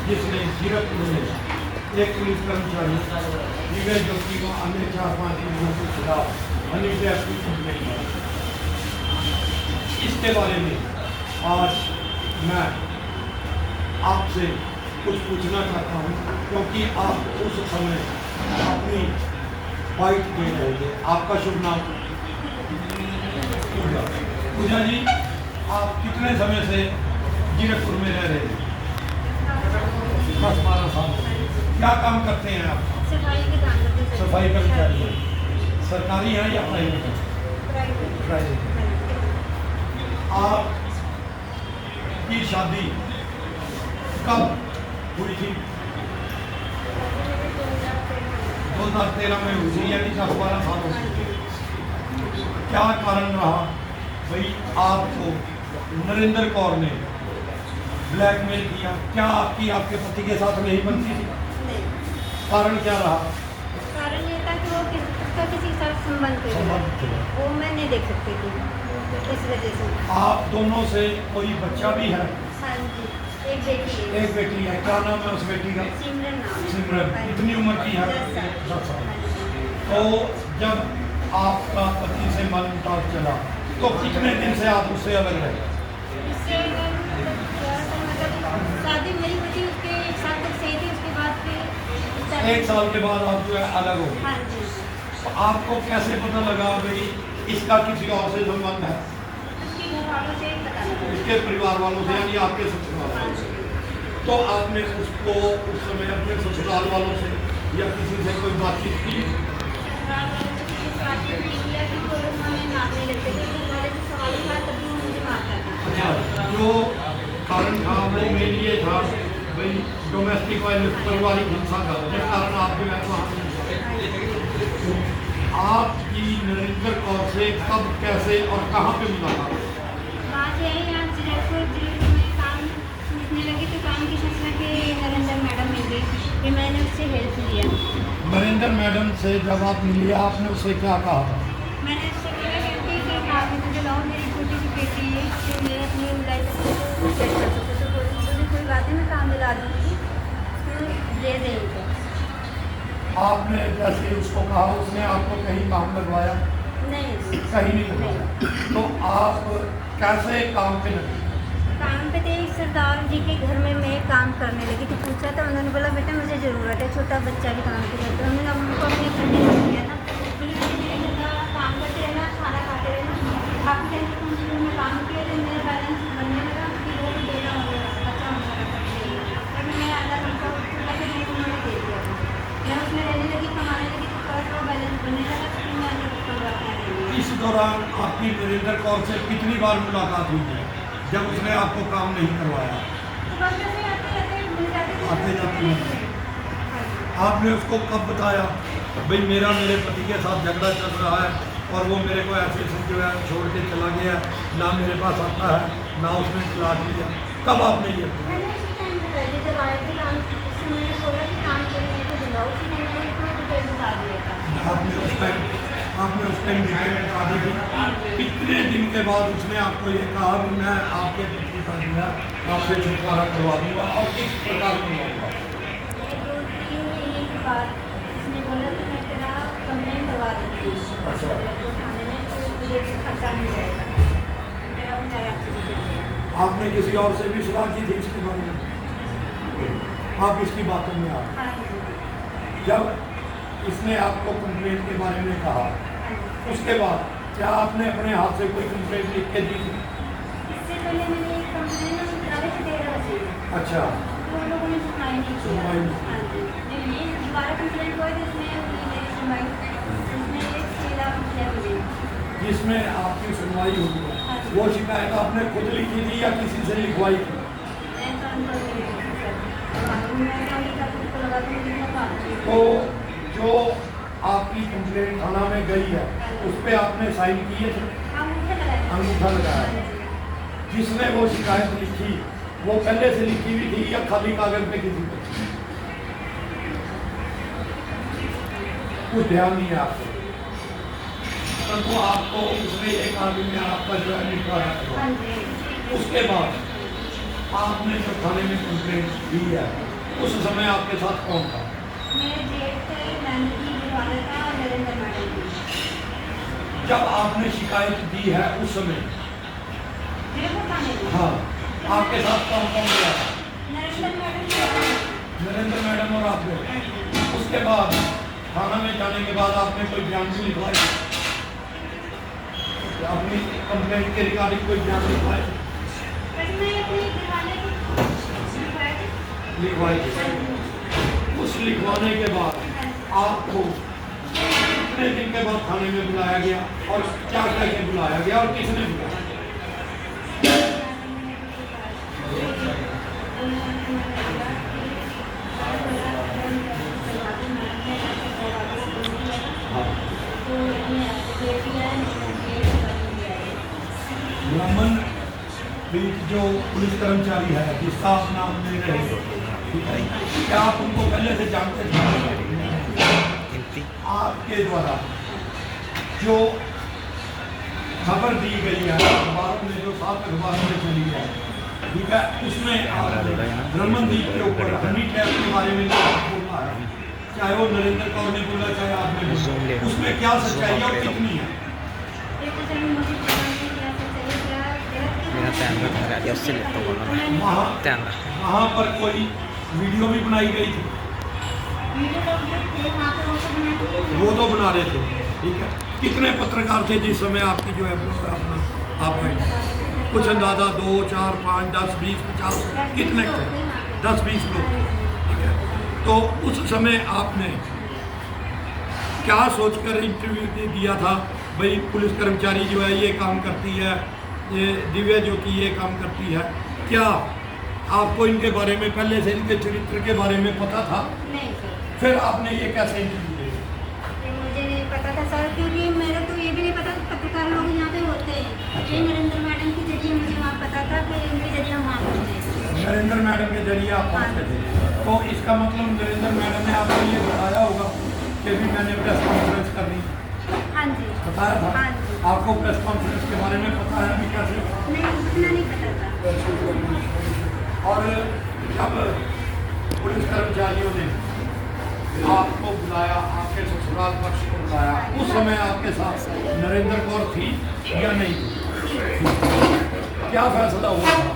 जिसने जीरकपुर में एक पुलिस कर्मचारी दिव्य ज्योति को अन्य 4-5 लोगों के खिलाफ अनिवार्य की कंप्लेंट की। इसके बारे में आज मैं आपसे कुछ पूछना चाहता हूँ, क्योंकि आप उस समय अपनी बाइट दे रहे थे। आपका शुभ नाम? पूजा जी, आप कितने समय से जीरकपुर में रह रहे हैं? 10-12 साल। क्या काम करते हैं आप? सफाई के काम करते हैं। सफाई कर्मचारी हैं। सरकारी हैं या प्राइवेट हैं? प्राइवेट। आपकी शादी कब हुई थी? 2013 में हुई थी, यानी 10-12 साल हो गए। क्या कारण रहा भाई आपको नरेंद्र कौर ने ब्लैकमेल किया? क्या आपकी आपके पति के साथ नहीं बनती थी? नहीं। कारण क्या रहा? कारण ये था कि वो उसका किसी के साथ संबंध थे, वो मैं नहीं देख सकती थी, इस वजह से। आप दोनों से कोई बच्चा भी है? हाँ जी, एक बेटी है। एक बेटी है। क्या नाम है उस बेटी का? सिमरन नाम है। सिमरन। हाँ जी। कितनी उम्र की है? 10 साल। हाँ जी। तो जब आपका पति से मनमुटाव चला तो कितने दिन से आप उससे अलग रहे? इससे मतलब शादी मेरी बेटी उसके 1 साल तक सही थी, उसके बाद फिर 1 साल के बाद आप जो है अलग हो गए। हाँ जी। तो आपको कैसे पता लगा भाई इसका किसी और से संबंध है? उसके घर वालों से पता लगा। इसके परिवार वालों से, यानी आपके ससुराल हाँ वालों से। जी। तो आपने उसको उस समय अपने ससुराल वालों से या किसी से कोई बातचीत की? ससुराल वालों से कुछ बातचीत नहीं किया कि वो लोग हमें मारने लगते थे, तो हमारे से सवाल उठा तभी वो मुझे मारता था। अच्छा, जो कारण था वो मेन ये था भाई डोमेस्टिक वायलेंस, पारिवारिक हिंसा का, जिस कारण आप जो है वहाँ आपकी नरेंद्र कौर से कब, कैसे और कहाँ पे मुलाकात? बात यही है, आज जीरकपुर में काम पूछने लगी तो काम की सूचना के नरेंद्र मैडम मिल गई, फिर मैंने उससे हेल्प लिया। नरेंद्र मैडम से जब आप मिली आपने उससे क्या कहा था? मैंने उससे बोला कि काम में मुझे लाओ, मेरी छोटी सी बेटी है, फिर मैं अपनी लाइफ को सेट कर सकते, तो बोली कोई बात नहीं, मैं काम दिला दूँगी, तो दे देंगे। आपने जैसे उसको कहा उसने आपको कहीं काम लगवाया? नहीं, कहीं नहीं लगवाया। तो आप कैसे काम पे लगे? काम पे थे एक सरदार जी के घर में मैं काम करने लगी तो पूछा था, उन्होंने बोला बेटा मुझे ज़रूरत है, छोटा बच्चा भी काम के करता है। हमने उनको अपने घर में रख दिया था, बोले मेरे घर का काम करते रहना, खाना खाते रहना, काफ़ी टाइम तक उन में काम किया, तो मेरा बैलेंस बनने लगा कि वो भी देना हो गया, बच्चा हो गया। तब मैं आधा घंटा छोटा के लिए उन्होंने दे दिया था, मैं उसमें रहने लगी, कमाने लगी, तो थोड़ा बैलेंस बनने लगा, तो फिर मैं अंदर करवाया। इस दौरान आपकी नरेंद्र कौर से कितनी बार मुलाकात हुई है जब उसने आपको काम नहीं करवाया? आते जाते आपने उसको कब बताया भाई मेरे पति के साथ झगड़ा चल रहा है और वो मेरे को ऐसे जो है छोड़ के चला गया, ना मेरे पास आता है, ना उसने तलाक लिया? कब आपने ये आपने उस टाइम डिटेल बता दी थी? कितने दिन के बाद उसने आपको ये कहा कि मैं आपके पति का जो है आपसे छुटकारा करवा दूंगा और किस प्रकार करवाऊंगा? आपने किसी और से भी सलाह की थी इसके बारे में? आप इसकी बातों में आ जब इसने आपको कंप्लेंट के बारे में कहा उसके बाद क्या आपने अपने हाथ से कोई कंप्लेंट लिख के दी थी? इससे पहले मैंने एक कंप्लेंट डाली थी 13 बजे। अच्छा, तो उन लोगों ने सुनवाई नहीं की। सुनवाई नहीं की। हाँ जी, जब ये दोबारा कंप्लेंट हुई तो इसमें हुई मेरी सुनवाई, इसमें एक 6 लाख रुपया मिले। जिसमें आपकी सुनवाई हुई है हाँ जी। वो शिकायत आपने खुद लिखी थी या किसी से लिखवाई थी? मैं तो अनुभव नहीं है सर। मैं क्या लिखा तो उसको लगा तो मुझे लिखना था। तो जो आपकी कंप्लेंट थाना में गई है उस पर आपने साइन किए थे? अंगूठा लगाया। जिसने वो शिकायत लिखी वो पहले से लिखी हुई थी या खाली कागज पे किसी पे? कुछ ध्यान नहीं है आपको, परंतु आपको उसने एक आदमी ने आपका जो है लिखवाया। उसके बाद आपने जो थाने में कंप्लेंट दी है उस समय आपके साथ कौन था? मेरे जेठ थे, नंदी वाला था और नरेंद्र मैडम थी। जब आपने शिकायत दी है उस समय, मेरे को थाने में हाँ, आपके साथ कौन कौन गया था? नरेंद्र मैडम थी। नरेंद्र मैडम और आप गए। उसके बाद थाना में जाने के बाद आपने कोई बयान भी लिखवाई? अपनी कंप्लेंट के रिगार्डिंग कोई बयान लिखवाए? बस मैं अपनी दीवाने को लिखवाई थी। उस लिखवाने के बाद आपको कितने दिन के बाद थाने में बुलाया गया और क्या कह के बुलाया गया और किसने बुलाया? ब्राह्मण बीच जो पुलिस कर्मचारी है जिसका आप नाम ले रहे हो, ठीक है, क्या आप उनको पहले से जानते थे? आपके द्वारा जो खबर दी गई है अखबारों में, जो 7 अखबारों में चली है, ठीक है, उसमें आपने ब्रह्मदीप के ऊपर हनी ट्रैप के बारे में बोला है, चाहे वो नरेंद्र कौर ने बोला चाहे आपने बोला, उसमें क्या सच्चाई और कितनी है? वहाँ पर कोई वीडियो भी बनाई गई थी? वो तो बना रहे थे, ठीक है। कितने पत्रकार थे जिस समय आपकी जो है अपना आप कुछ अंदाजा 2, 4, 5, 10, 20, 50 कितने थे? 10-20 लोग, ठीक है। तो उस समय आपने क्या सोचकर इंटरव्यू दिया था? भाई पुलिस कर्मचारी जो है ये काम करती है, ये दिव्या ज्योति ये काम करती है, क्या आपको इनके बारे में पहले से इनके चरित्र के बारे में पता था? नहीं सर। फिर आपने ये कैसे इंटरव्यू दिया? ये मुझे नहीं पता था सर, क्योंकि मेरे तो ये भी नहीं पता पत्रकार लोग यहाँ पे होते हैं। ये नरेंद्र मैडम के जरिए मुझे वहाँ पता था कि इनके जरिए हम वहाँ पहुँचे। नरेंद्र मैडम के जरिए आप पहुँचे थे, तो इसका मतलब नरेंद्र मैडम ने आपको ये बताया होगा कि भी मैंने प्रेस कॉन्फ्रेंस करनी? हाँ जी। बताया था? हाँ जी। आपको प्रेस कॉन्फ्रेंस के बारे में पता है भी कैसे? नहीं, उतना नहीं पता था। और जब पुलिस कर्मचारियों ने आपको बुलाया, आपके ससुराल पक्ष को बुलाया, उस समय आपके साथ नरेंद्र कौर थी या नहीं थी? क्या फैसला हुआ था?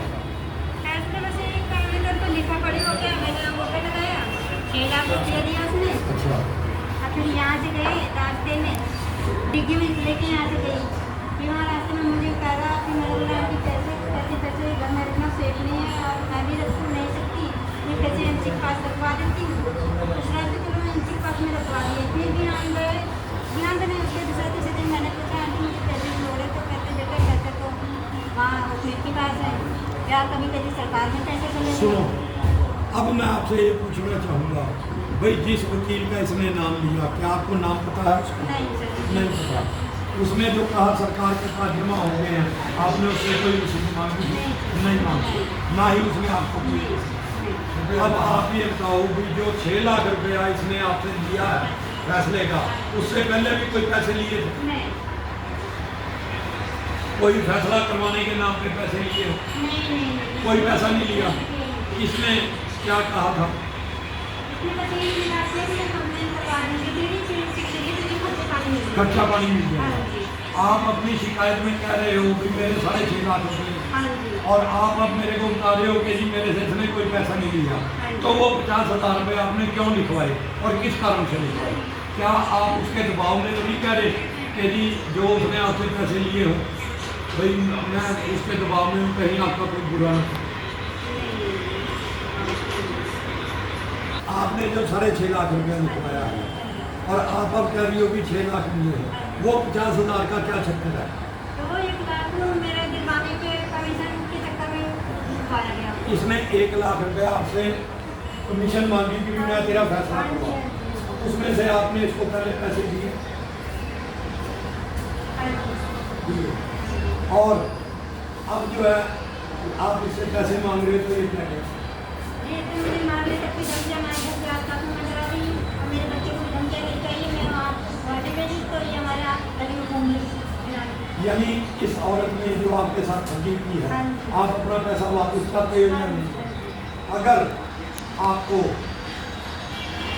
फैसले में से एक कागज पर लिखा पड़ी हो गया, मैंने वो पे लगाया, 6 लाख रुपया दिया उसने। अच्छा। और फिर यहाँ से गए रास्ते में डिग्गी में लेके यहाँ से गई, फिर वहाँ रास्ते में मुझे कह रहा कि मेरे बोला कि पैसे घर में रखना सेफ नहीं है और मैं भी रख नहीं सकती, मैं कैसे एमसी के पास रखवा देती हूँ। दूसरा तो चलो एमसी के पास में रखवा दिए, फिर भी हम गए ध्यान देने। उसके दूसरे दिन मैंने पूछा आंटी मुझे पैसे की लोड़ है, तो कहते बेटा पैसे तो वहाँ वकील के पास है, या कभी कभी सरकार में पैसे कर लेते सुनो, हैं। अब मैं आपसे ये पूछना चाहूँगा, भाई जिस वकील का इसने नाम लिया, क्या आपको नाम पता है उसका? नहीं सर। नहीं पता। उसने जो कहा सरकार के पास जमा हो गए हैं, आपने उससे कोई रसीद मांगी? नहीं मांगी, ना ही उसने आपको कोई। अब आप ये बताओ भी जो 6 लाख रुपया इसने आपसे लिया है फैसले का, उससे पहले भी कोई पैसे लिए थे? नहीं कोई फैसला करवाने के नाम पे पैसे लिए हो? नहीं कोई पैसा नहीं लिया। इसने क्या कहा था? खर्चा पानी मिल गया। आप अपनी शिकायत में कह रहे हो कि मेरे 6.5 लाख रुपये, और आप अब मेरे को बता रहे हो कि जी मेरे से इसने कोई पैसा नहीं लिया, तो वो 50,000 रुपये आपने क्यों लिखवाए और किस कारण से लिखवाए? क्या आप उसके दबाव में तो नहीं कह रहे कि जी जो उसने आपसे पैसे लिए हो, भाई मैं उसके दबाव में कहीं आपका कोई बुरा ना? आपने जो 6.5 लाख रुपया लिखवाया है और आप अब कह रही हो कि 6 लाख लिए हैं, वो 50,000 का क्या चक्कर है? तो वो 1 लाख मेरे दिलवाने के कमीशन के चक्कर में लिखवाया गया। इसने 1 लाख रुपया आपसे कमीशन मांगी कि मैं तेरा फैसला करवाऊँ, उसमें से आपने इसको पहले पैसे दिए? और अब जो है आप इससे पैसे मांग रहे हो, तो ये क्या है? ये तो मुझे मारने तक की धमकियाँ, मैं घर से आता हूँ, मैं डरा रही हूँ और मेरे बच्चे को धमकियाँ नहीं चाहिए, मैं वहाँ गुवाहाटी भेजी तो ये हमारे गली में घूम रही। यानी इस औरत ने जो आपके साथ ठगी की है, आप अपना पैसा वापस करते हो या नहीं? अगर आपको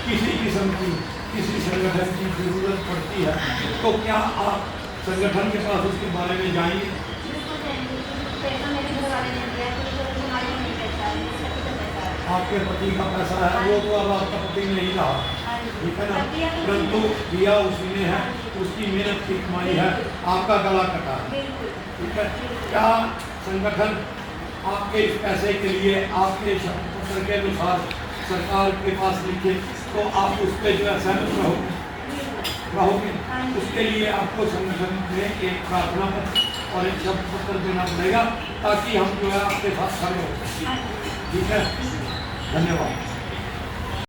किसी किस्म की किसी संगठन की जरूरत पड़ती है तो क्या आप संगठन के पास उसके बारे में जाएंगे? बिल्कुल जाएंगे। पैसा मेरे घर वाले ने दिया है, तो हमारे को नहीं पैसा है, मेरे पति का पैसा है। आपके पति का पैसा है, वो तो अब आपका पति नहीं रहा, हाँ जी। ठीक है ना, अब दिया तो परंतु उसने- दिया उसी ने है, उसकी मेहनत की कमाई है, आपका गला कटा है, बिल्कुल। ठीक है। क्या संगठन आपके इस पैसे के लिए आपके शपथ पत्र के अनुसार सरकार के पास लिखे तो आप उस पर जो है सहमत रहोगे? उसके लिए आपको संगठन में एक प्रार्थना पत्र और एक शपथ पत्र देना पड़ेगा ताकि हम जो है आपके साथ खड़े हो। हाँ जी। ठीक है, धन्यवाद।